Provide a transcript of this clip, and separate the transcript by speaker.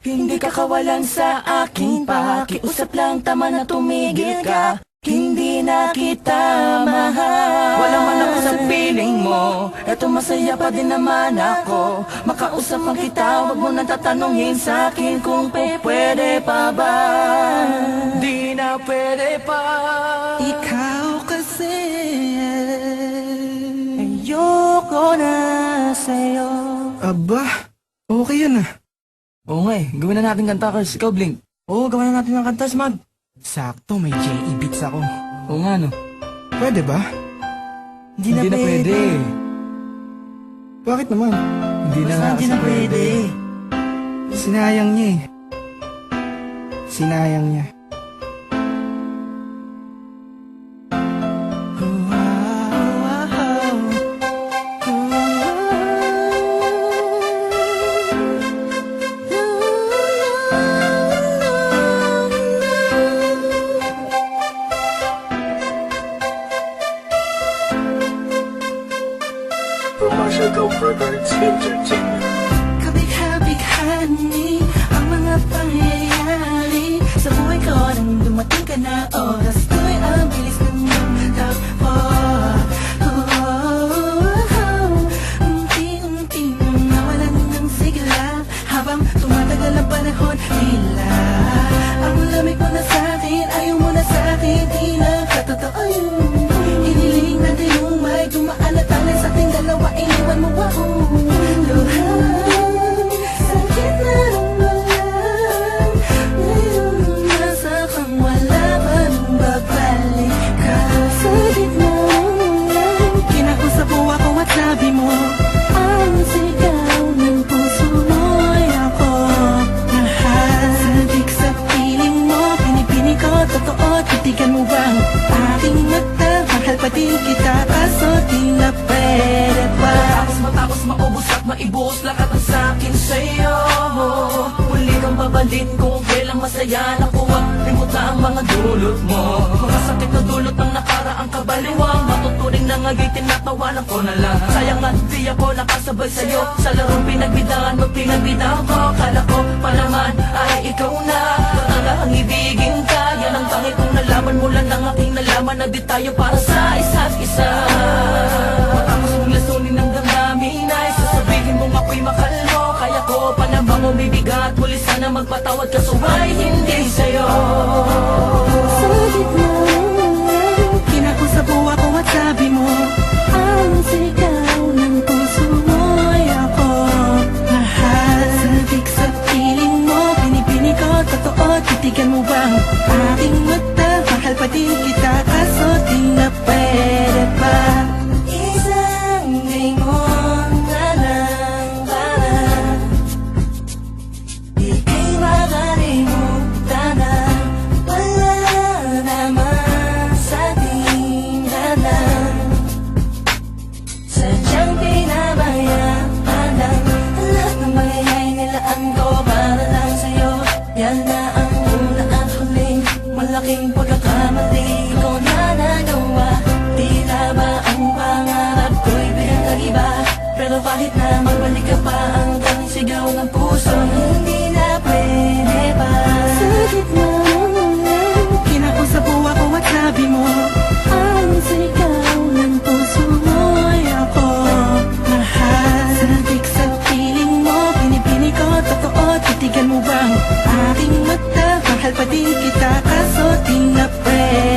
Speaker 1: Hindi ka kawalan sa aking pakiusap lang, tama na tumigil ka. Hindi na kita mahal. Wala man ako sa piling mo, eto masaya pa din naman ako. Makausap man kita, wag mo nang tatanungin sa akin kung pwede pa ba. Di na pwede pa.
Speaker 2: Ikaw kasi
Speaker 1: Ayoko na sa'yo.
Speaker 2: Aba, okay yun ah.
Speaker 1: Oo nga eh, gawin na natin kanta, Kars. Ikaw, Blink. Oo, gawin na natin ng kanta, Smag.
Speaker 2: Sakto, may J.E. beats ako.
Speaker 1: Oo nga, no.
Speaker 2: Pwede ba?
Speaker 1: Hindi na pwede.
Speaker 2: Bakit naman?
Speaker 1: Hindi na nga kasi pwede.
Speaker 2: Sinayang niya eh. Sinayang niya.
Speaker 3: Commercial Go Records Entertainment.
Speaker 2: Kabigha-bighani ang mga pangyayari sa buhay ko nang dumating ka na. Oras ko'y ang bilis ng takbo. Unti-unti nang nawalan ng sigla habang tumatagal ang panahon. Tila ang lamig mo na sa'kin, ayaw mo na sa'kin, di na katotoo yun. Iniling natin yung may dumaan at alay sa ating dalawa, iniwan mo ako. Luhan, sakit na ramdaman, ngayon nasa kang wala pa nang babalik ka. Sa gitna ng kinakusap mo ako at sabi mo, ang sigaw ng puso mo'y ako. Mahal, sabik sa piling mo, pinipini ko, totoo, titigan mo bang aking mata? Mahal pa din kita, kaso di na pwede pa.
Speaker 1: Matapos maubos at maibuhos lahat ang sakin sa'yo. Muli kang babalik kung kailang masaya. Naku, wag limutan ang mga dulot mo. Mga sakit na dulot ng nakaraang kabaliwang. Matuturing na nga'y tinatawanan ko na lang. Sayang nga di ako nakasabay sa'yo sa larong pinagbidahan mo, pinagbidahan ko. Kala ko pa naman ay ikaw na ang ibigin ka. Yan ang tangi kong nalaman mo lang ng aking nalaman na di tayo para sa isa't isa. Matapos mong lasunin ng damdamin ay sasabihin mong ako'y mahal mo. Kaya ko pa namang umibigat, muli sana magpatawad ka, suway hindi sa'yo.
Speaker 2: Sa gitna ng kinakusap mo ako at sabi mo, ang sigaw ng puso mo'y ako. Mahal, sabik sa piling mo, pinipini ko, totoo, titigan mo bang aking mata? Mahal pa din kita, kaso di na pwede pa. Isang lingon na lang para sa aking puso. Ang sigaw ng puso mo'y ako. Mahal, sabik sa piling mo, pinipini ko, totoo, titigan mo bang aking mata? Mahal pa din kita, kaso di na pwede pa. Ika'y makalimutan na wala naman sa ating lahat. Sadyang pinabayaan lang lahat ng bagay nilaan ko para lang sa'yo. Yan na ang una at huling malaking pagkakamali ko na nagawa. Tila ba ang pangarap ko'y pinag-iba? Pero kahit na magbalik ka pa, hanggang sigaw ng puso, hindi na pwede pa. Sa gitna ng kinausap mo ako at sabi mo, ang sigaw ng puso mo'y ako. Mahal, sabik sa piling mo, pinipini ko, totoo, titigan mo bang aking mata? Mahal pa din kita, kaso di na pwede